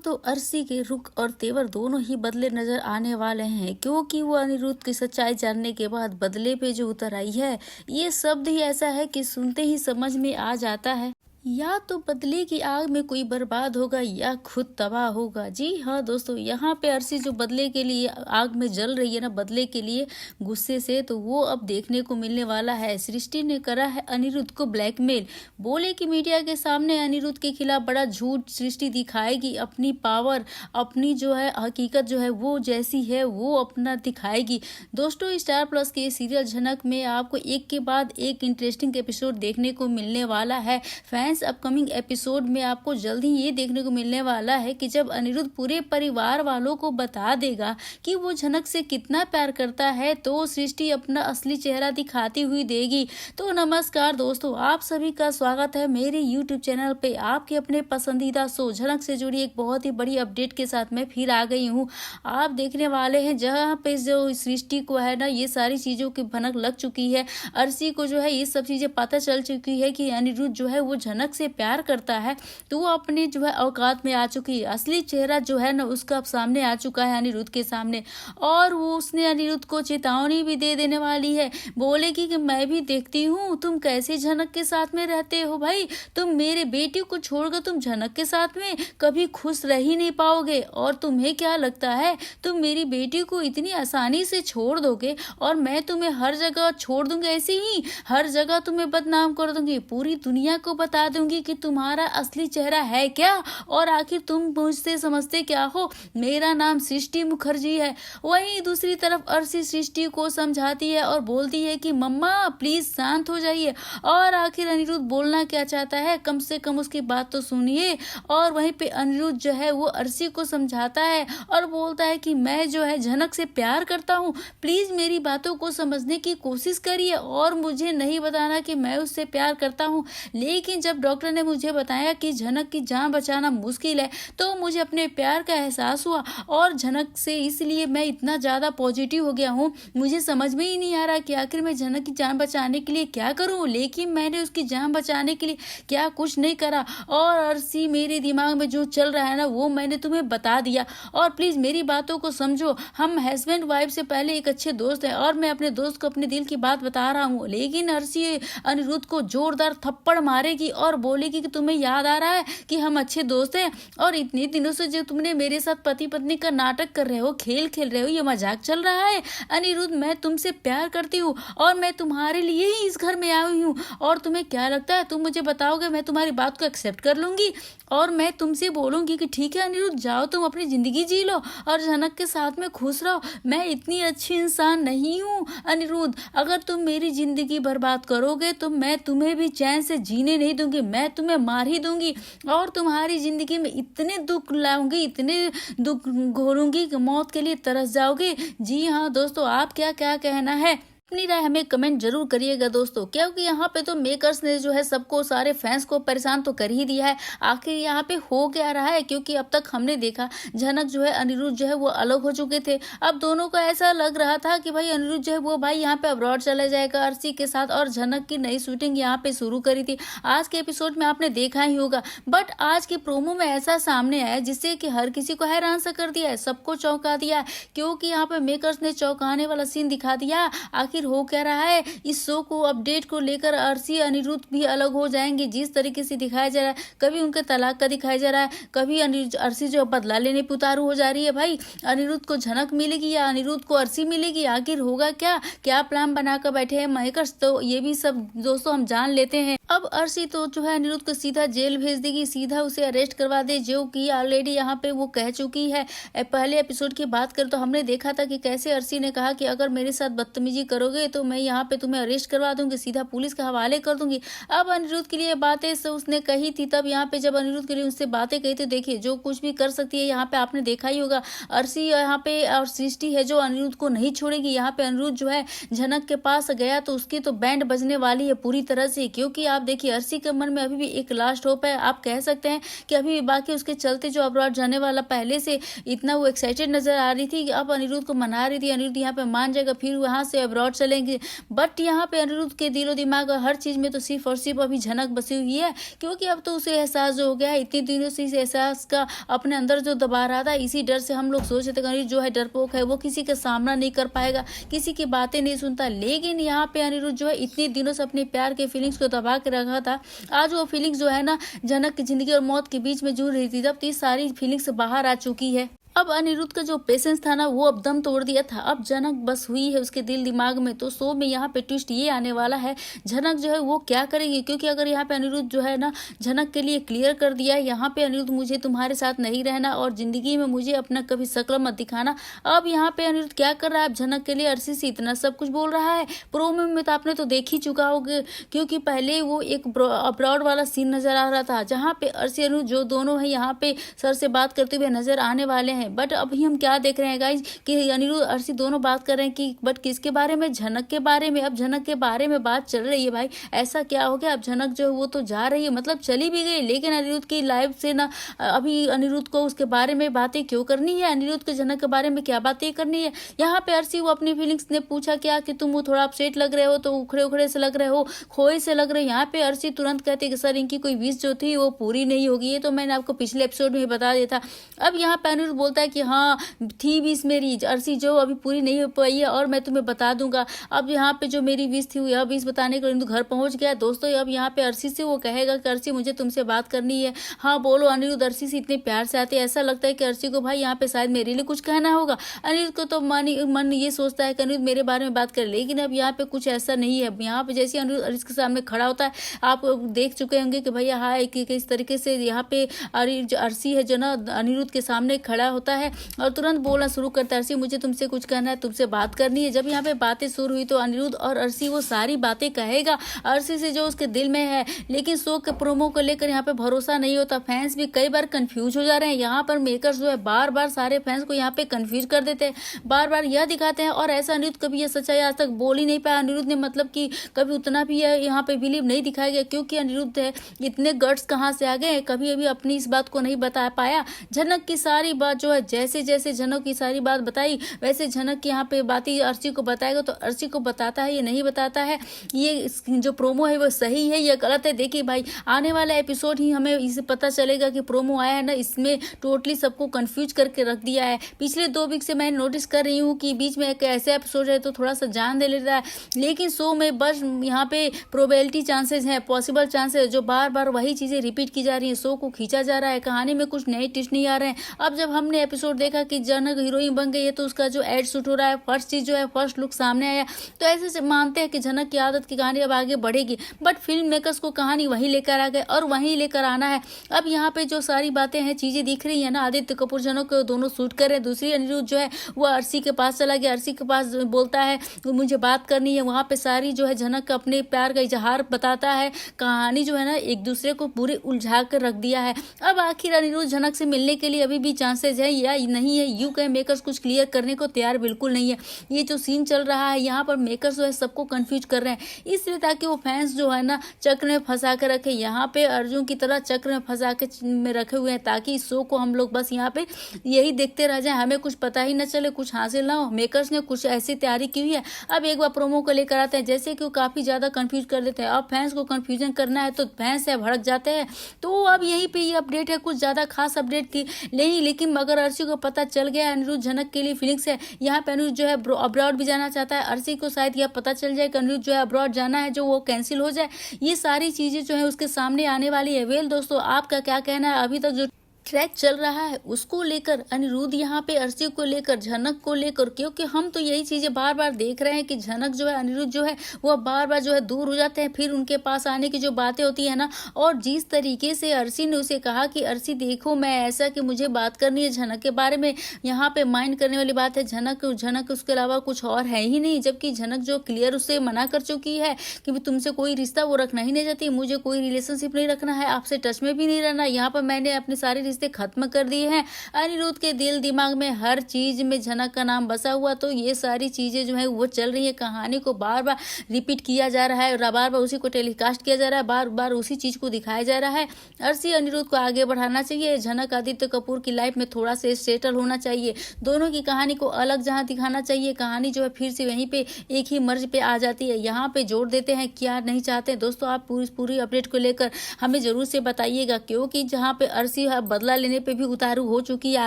तो अर्शी के रुख और तेवर दोनों ही बदले नजर आने वाले हैं, क्योंकि वो अनिरुद्ध की सच्चाई जानने के बाद बदले पे जो उतर आई है, ये शब्द ही ऐसा है कि सुनते ही समझ में आ जाता है। या तो बदले की आग में कोई बर्बाद होगा या खुद तबाह होगा। जी हाँ दोस्तों, यहाँ पे अर्शी जो बदले के लिए आग में जल रही है ना, बदले के लिए गुस्से से, तो वो अब देखने को मिलने वाला है। सृष्टि ने करा है अनिरुद्ध को ब्लैकमेल। बोले कि मीडिया के सामने अनिरुद्ध के खिलाफ बड़ा झूठ सृष्टि दिखाएगी, अपनी पावर, अपनी जो है हकीकत जो है वो जैसी है वो अपना दिखाएगी। दोस्तों, स्टार प्लस के सीरियल झनक में आपको एक के बाद एक इंटरेस्टिंग एपिसोड देखने को मिलने वाला है। फैंस अपकमिंग एपिसोड में आपको जल्द ही ये देखने को मिलने वाला है कि जब अनिरुद्ध पूरे परिवार वालों को बता देगा कि वो झनक से कितना प्यार करता है, तो सृष्टि अपना असली चेहरा दिखाती हुई देगी। तो नमस्कार दोस्तों, आप सभी का स्वागत है मेरे यूट्यूब चैनल पे। आपके अपने पसंदीदा शो झनक से जुड़ी एक बहुत ही बड़ी अपडेट के साथ मैं फिर आ गई हूँ। आप देखने वाले हैं जहाँ पे जो सृष्टि को है ना, ये सारी चीजों की भनक लग चुकी है। अर्शी को जो है ये सब चीजें पता चल चुकी है कि अनिरुद्ध जो है वो झनक से प्यार करता है, तो वो अपने जो है औकात में आ चुकी है। असली चेहरा जो है ना उसका सामने आ चुका है अनिरुद्ध के सामने, और वो उसने अनिरुद्ध को चेतावनी भी दे देने वाली है। बोलेगी कि मैं भी देखती हूँ तुम कैसे झनक के साथ में रहते हो भाई, तुम मेरे बेटी को छोड़कर तुम झनक के साथ में कभी खुश रह ही नहीं पाओगे, और तुम्हें क्या लगता है तुम मेरी बेटी को इतनी आसानी से छोड़ दोगे, और मैं तुम्हें हर जगह छोड़ दूंगी, ऐसे ही हर जगह तुम्हें बदनाम कर दूंगी, पूरी दुनिया को बता दूंगी कि तुम्हारा असली चेहरा है क्या, और आखिर तुम मुझसे समझते क्या हो, मेरा नाम सृष्टि मुखर्जी है। वहीं दूसरी तरफ अर्शी सृष्टि को समझाती है और बोलती है कि मम्मा प्लीज शांत हो जाइए, और आखिर अनिरुद्ध बोलना क्या चाहता है, कम से कम उसकी बात तो सुनिए। और वहीं पे अनिरुद्ध जो है वो अर्शी को समझाता है और बोलता है कि मैं जो है झनक से प्यार करता हूँ, प्लीज मेरी बातों को समझने की कोशिश करिए, और मुझे नहीं बताना कि मैं उससे प्यार करता हूँ। लेकिन जब डॉक्टर ने मुझे बताया कि झनक की जान बचाना मुश्किल है, तो मुझे अपने प्यार का एहसास हुआ, और झनक से इसलिए मैं इतना ज्यादा पॉजिटिव हो गया हूँ। मुझे समझ में ही नहीं आ रहा कि आखिर मैं झनक की जान बचाने के लिए क्या करूँ, लेकिन मैंने उसकी जान बचाने के लिए क्या कुछ नहीं करा, और अर्शी मेरे दिमाग में जो चल रहा है ना वो मैंने तुम्हें बता दिया, और प्लीज मेरी बातों को समझो। हम हस्बैंड वाइफ से पहले एक अच्छे दोस्त हैं, और मैं अपने दोस्त को अपने दिल की बात बता रहा हूँ। लेकिन अर्शी अनिरुद्ध को जोरदार थप्पड़ मारेगी और बोलेगी कि तुम्हें याद आ रहा है कि हम अच्छे दोस्त हैं, और इतने दिनों से जो तुमने मेरे साथ पति पत्नी का नाटक कर रहे हो, खेल खेल रहे हो, ये मजाक चल रहा है। अनिरुद्ध, मैं तुमसे प्यार करती हूँ, और मैं तुम्हारे लिए ही इस घर में आई हूँ, और तुम्हें क्या लगता है तुम मुझे बताओगे मैं तुम्हारी बात को एक्सेप्ट कर लूंगी, और मैं तुमसे बोलूंगी कि ठीक है अनिरुद्ध, जाओ तुम अपनी जिंदगी जी लो और झनक के साथ में खुश रहो। मैं इतनी अच्छी इंसान नहीं हूँ अनिरुद्ध, अगर तुम मेरी जिंदगी बर्बाद करोगे तो मैं तुम्हें भी चैन से जीने नहीं दूंगी, मैं तुम्हें मार ही दूंगी, और तुम्हारी जिंदगी में इतने दुख लाऊंगी, इतने दुख घोलूंगी कि मौत के लिए तरस जाओगे। जी हाँ दोस्तों, आप क्या क्या कहना है अपनी राय हमें कमेंट जरूर करिएगा दोस्तों, क्योंकि यहाँ पे तो मेकर्स ने जो है सबको, सारे फैंस को परेशान तो कर ही दिया है। आखिर यहाँ पे हो क्या रहा है, क्योंकि अब तक हमने देखा झनक जो है अनिरुद्ध जो है वो अलग हो चुके थे। अब दोनों को ऐसा लग रहा था कि भाई अनिरुद्ध जो है वो भाई यहाँ पे अब्रॉड चला जाएगा अर्शी के साथ, और झनक की नई शूटिंग यहाँ पे शुरू करी थी। आज के एपिसोड में आपने देखा ही होगा, बट आज के प्रोमो में ऐसा सामने आया जिससे कि हर किसी को हैरान सा कर दिया है, सबको चौंका दिया है, क्योंकि यहाँ पे मेकर्स ने चौंकाने वाला सीन दिखा दिया। आखिर हो क्या रहा है, इस शो को अपडेट को लेकर अर्शी अनिरुद्ध भी अलग हो जाएंगे। जिस तरीके से दिखाया जा रहा है, कभी उनके तलाक का दिखाया जा रहा है, कभी अर्शी जो बदला लेने पे उतारू हो जा रही है। भाई अनिरुद्ध को झनक मिलेगी या अनिरुद्ध को अर्शी मिलेगी, आखिर होगा क्या, क्या प्लान बनाकर बैठे हैं मेकर्स, तो ये भी सब दोस्तों हम जान लेते हैं। अब अर्शी तो जो है अनिरुद्ध को सीधा जेल भेज देगी, सीधा उसे अरेस्ट करवा दे, जो कि ऑलरेडी यहाँ पे वो कह चुकी है। पहले एपिसोड की बात करें तो हमने देखा था कि कैसे अर्शी ने कहा कि अगर मेरे साथ बदतमीजी करोगे तो मैं यहाँ पे तुम्हें अरेस्ट करवा दूंगी, सीधा पुलिस के हवाले कर दूंगी। अब अनिरुद्ध के लिए बातें उसने कही थी, तब यहाँ पे जब अनिरुद्ध के लिए उससे बातें कही थी, देखिए जो कुछ भी कर सकती है यहाँ पे आपने देखा ही होगा। अर्शी यहाँ पे और सृष्टि है जो अनिरुद्ध को नहीं छोड़ेगी। यहाँ पे अनिरुद्ध जो है झनक के पास गया तो उसकी तो बैंड बजने वाली है पूरी तरह से, क्योंकि आप देखिए अर्शी के मन में अभी भी एक लास्ट होप है। आप कह सकते हैं कि अभी बाकी उसके चलते जो अब्रॉड जाने वाला, पहले से इतना वो एक्साइटेड नजर आ रही थी कि अब अनिरुद्ध को मना रही थी, अनिरुद्ध यहाँ पे मान जाएगा, फिर वहां से अब्रॉड लौट चलेंगे। बट यहाँ पे अनिरुद्ध के दिलो दिमाग और हर चीज में तो सिर्फ और सिर्फ अभी झनक बसी हुई है, क्योंकि अब तो उसे एहसास जो हो गया है, इतने दिनों से इस एहसास का अपने अंदर जो दबा रहा था, इसी डर से हम लोग सोच रहे थे कि अनिरुद्ध जो है डरपोक है, वो किसी का सामना नहीं कर पाएगा, किसी की बातें नहीं सुनता। लेकिन यहाँ पे अनिरुद्ध जो है इतने दिनों से अपने प्यार के फीलिंग्स को दबा के रखा था, आज वो फीलिंग्स जो है ना झनक की जिंदगी और मौत के बीच में जूझ रही थी, तब तो ये सारी फीलिंग्स बाहर आ चुकी है। अब अनिरुद्ध का जो पेशेंस था ना, वो अब दम तोड़ दिया था। अब झनक बस हुई है उसके दिल दिमाग में। तो शो में यहाँ पे ट्विस्ट ये आने वाला है, झनक जो है वो क्या करेगी, क्योंकि अगर यहाँ पे अनिरुद्ध जो है ना झनक के लिए क्लियर कर दिया है, यहाँ पे अनिरुद्ध मुझे तुम्हारे साथ नहीं रहना और जिंदगी में मुझे अपना कभी शक्ल मत दिखाना। अब यहाँ पे अनिरुद्ध क्या कर रहा है, अब झनक के लिए अर्शी से इतना सब कुछ बोल रहा है। प्रोमो में तो आपने तो देख ही चुका होगा, क्योंकि पहले वो एक अब्रॉड वाला सीन नजर आ रहा था, जहाँ पे अर्शी अनिरुद्ध जो दोनों है यहाँ पे सर से बात करते हुए नजर आने वाले हैं। बट अभी हम क्या देख रहे हैं गाइज कि अनिरुद्ध अर्शी दोनों बात कर रहे हैं कि बट किसके बारे में, झनक के बारे में। अब झनक के बारे में बात चल रही है भाई, ऐसा क्या हो गया। अब झनक जो है वो तो जा रही है, मतलब चली भी गई, लेकिन अनिरुद्ध की लाइफ से ना अभी अनिरुद्ध को उसके बारे में बातें क्यों करनी है, अनिरुद्ध के झनक के बारे में क्या बातें करनी है। यहाँ पे अर्शी वो अपनी फीलिंग्स ने पूछा क्या कि तुम वो थोड़ा अपसेट लग रहे हो, तो उखड़े उखड़े से लग रहे हो, खोए से लग रहे हो। यहाँ पे अर्शी तुरंत कहती है कि सर इनकी कोई विश जो थी वो पूरी नहीं होगी, ये तो मैंने आपको पिछले एपिसोड में बता दिया था। अब यहाँ पे अनिरुद्ध बोलता है कि हाँ थी विश मेरी अर्शी जो अभी पूरी नहीं हो पाई है, और मैं तुम्हें बता दूंगा। अब यहाँ पे जो मेरी विश थी यह विश बताने के लिए घर पहुंच गया दोस्तों। अब यहाँ पे अर्शी से वो कहेगा कि अर्शी मुझे तुमसे बात करनी है। हाँ बोलो। अनिरुद्ध अर्शी से इतने प्यार से आते हैं, ऐसा लगता है कि अर्शी को भाई यहाँ पे शायद मेरे लिए कुछ कहना होगा। अनिरुद्ध को तो मन ये सोचता है कि अनिरुद्ध मेरे बारे में बात करे, लेकिन अब यहाँ पे कुछ ऐसा नहीं है। यहाँ पे जैसे अनिरुद्ध अर्शी के सामने खड़ा होता है, आप देख चुके होंगे कि भैया हाँ किस तरीके से यहाँ पे अर्शी है जो ना अनिरुद्ध के सामने खड़ा होता है और तुरंत बोलना शुरू करता है, अर्शी मुझे तुमसे कुछ कहना है, तुमसे बात करनी है। जब यहाँ पे बातें शुरू हुई तो अनिरुद्ध और अर्शी वो सारी बातें कहेगा अर्शी से जो उसके दिल में है, लेकिन शो के प्रोमो को लेकर यहाँ पे भरोसा नहीं होता। फैंस भी कई बार कंफ्यूज हो जा रहे हैं। यहाँ पर मेकर्स जो है बार बार सारे फैंस को यहाँ पे कंफ्यूज कर देते हैं, बार बार यह दिखाते हैं। और ऐसा अनिरुद्ध कभी यह सच्चाई आज तक बोल ही नहीं पाया। अनिरुद्ध ने मतलब कि कभी उतना भी यहाँ पे बिलीव नहीं दिखाया गया, क्योंकि अनिरुद्ध है इतने गट्स कहाँ से आ गए, कभी अभी अपनी इस बात को नहीं बता पाया। झनक की सारी बात जो है, जैसे जैसे झनक की सारी बात बताई वैसे झनक की यहाँ पे बातें अर्शी को बताएगा तो अर्शी को बताता है, ये नहीं बताता है ये जो प्रोमो है वो सही है या गलत है। देखिए भाई आने वाला एपिसोड ही हमें इसे पता चलेगा कि प्रोमो आया है ना, इसमें टोटली सबको कंफ्यूज करके रख दिया है। पिछले 2 वीक से मैं नोटिस कर रही हूँ कि बीच में एक ऐसे एपिसोड है तो थोड़ा सा जान दे लेता है, लेकिन शो में बस यहाँ पे प्रोबेबिलिटी चांसेस हैं, पॉसिबल चांसेस, जो बार बार वही चीजें रिपीट की जा रही है। शो को खींचा जा रहा है, कहानी में कुछ नए ट्विस्ट नहीं आ रहे हैं। अब जब हमने एपिसोड देखा कि जनक हीरोइन बन गई है तो उसका जो एड शूट हो रहा है, फर्स्ट चीज जो है फर्स्ट लुक सामने आया, तो ऐसे से मानते हैं कि जनक की आदत की कहानी अब आगे बढ़ेगी। बट फिल्म मेकर्स को कहानी वही लेकर आ गए और वही लेकर आना है। अब यहाँ पे जो सारी बातें हैं, चीजें दिख रही है ना, आदित्य कपूर जनक को दोनों शूट कर रहे हैं। दूसरी अनिरुद्ध जो है वो अर्शी के पास चला गया, अर्शी के पास बोलता है मुझे बात करनी है। वहां पे सारी जो है जनक अपने प्यार का इजहार बताता है। कहानी जो है ना एक दूसरे को पूरे उलझा कर रख दिया है। अब आखिर अनिरुद्ध जनक से मिलने के लिए अभी भी चांसेस है या नहीं है, यू कहे मेकर्स कुछ क्लियर करने को तैयार बिल्कुल नहीं है। ये जो सीन चल रहा है यहाँ पर मेकर्स जो है सबको कंफ्यूज कर रहे हैं, इसलिए ताकि वो फैंस जो है ना चक्र में फंसा के रखे। यहाँ पे अर्जुन की तरह चक्र में फंसा के में रखे हुए हैं, ताकि इस शो को हम लोग बस यहाँ पे यही देखते रह जाए, हमें कुछ पता ही न चले, कुछ हासिल ना हो। मेकर्स ने कुछ ऐसी तैयारी की हुई है। अब एक बार प्रोमो को लेकर आते हैं, जैसे कि वो काफी ज्यादा कंफ्यूज कर देते हैं। अब फैंस को कंफ्यूजन करना है तो फैंस है भड़क जाते हैं। तो अब यहीं पे ये अपडेट है, कुछ ज्यादा खास अपडेट थी नहीं, लेकिन अगर अर्शी को पता चल गया अनिरुद्ध झनक के लिए फीलिंग्स है, यहाँ पे अनिरुद्ध जो है अब्रॉड भी जाना चाहता है, अर्शी को शायद यह पता चल जाए कि अनिरुद्ध जो है अब्रॉड जाना है, जो वो कैंसिल हो जाए। ये सारी चीजें जो है उसके सामने आने वाली है। वेल दोस्तों आपका क्या कहना है, अभी तक जो ट्रैक चल रहा है उसको लेकर, अनिरुद्ध यहाँ पे अर्शी को लेकर, झनक को लेकर, क्योंकि हम तो यही चीजें बार बार देख रहे हैं कि झनक जो है अनिरुद्ध जो है वो बार बार जो है दूर हो जाते हैं, फिर उनके पास आने की जो बातें होती है ना, और जिस तरीके से अर्शी ने उसे कहा कि अर्शी देखो मैं ऐसा कि मुझे बात करनी है झनक के बारे में, यहाँ पे माइंड करने वाली बात है झनक उसके अलावा कुछ और है ही नहीं, जबकि झनक जो क्लियर उससे मना कर चुकी है कि तुमसे कोई रिश्ता वो रखना ही नहीं चाहती, मुझे कोई रिलेशनशिप नहीं रखना है, आपसे टच में भी नहीं रहना, यहाँ पर मैंने अपने सारे रिश्ते खत्म कर दिए हैं। अनिरुद्ध के दिल दिमाग में हर चीज में झनक का नाम बसा हुआ, तो ये सारी चीजें जो है वो चल रही है। कहानी को बार बार रिपीट किया जा रहा है, बार बार उसी को टेलीकास्ट किया जा रहा है, बार बार उसी चीज को दिखाया जा रहा है। अर्शी अनिरुद्ध को आगे बढ़ाना चाहिए, झनक आदित्य कपूर की लाइफ में थोड़ा सा सेटल होना चाहिए, दोनों की कहानी को अलग जहां दिखाना चाहिए। कहानी जो है फिर से वहीं पे एक ही मर्ज पे आ जाती है, यहाँ पे जोड़ देते हैं, क्या नहीं चाहते हैं। दोस्तों आप पूरी अपडेट को लेकर हमें जरूर से बताइएगा, क्योंकि जहाँ पे अर्शी बदला लेने पे भी उतारू हो चुकी है।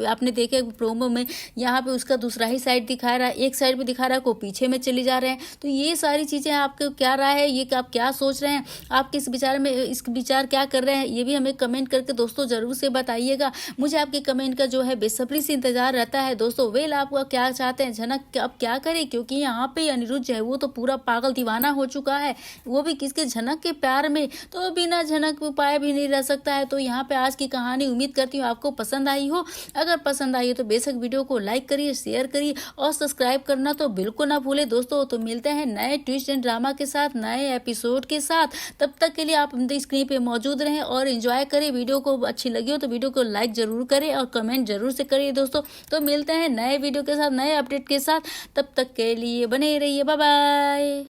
आपने देखे प्रोमो में यहाँ पे उसका दूसरा ही साइड दिखा रहा है, एक साइड पे दिखा रहा है को पीछे में चले जा रहे हैं। तो ये सारी चीजें आपको क्या राय है, ये आप क्या सोच रहे हैं, आप किस विचार में इस विचार क्या कर रहे हैं, ये भी हमें कमेंट करके दोस्तों जरूर से बताइएगा। मुझे आपके कमेंट का जो है बेसब्री से इंतजार रहता है दोस्तों। वेल आप क्या चाहते हैं, झनक अब क्या करे, क्योंकि यहाँ पे अनिरुद्ध जो है वो तो पूरा पागल दीवाना हो चुका है, वो भी किसके, झनक के प्यार में, तो बिना झनक उपाय भी नहीं रह सकता है। तो यहाँ पे आज की कहानी उम्मीद करती हूँ आपको पसंद आई हो। अगर पसंद आई हो तो बेशक वीडियो को लाइक करिए, शेयर करिए और सब्सक्राइब करना तो बिल्कुल ना भूले दोस्तों। तो मिलते हैं नए ट्विस्ट एंड ड्रामा के साथ, नए एपिसोड के साथ। तब तक के लिए आप स्क्रीन पे मौजूद रहें और एंजॉय करें। वीडियो को अच्छी लगी हो तो वीडियो को लाइक जरूर करें और कमेंट जरूर से करिए दोस्तों। तो मिलते हैं नए वीडियो के साथ, नए अपडेट के साथ, तब तक के लिए बने रहिए, बाय बाय।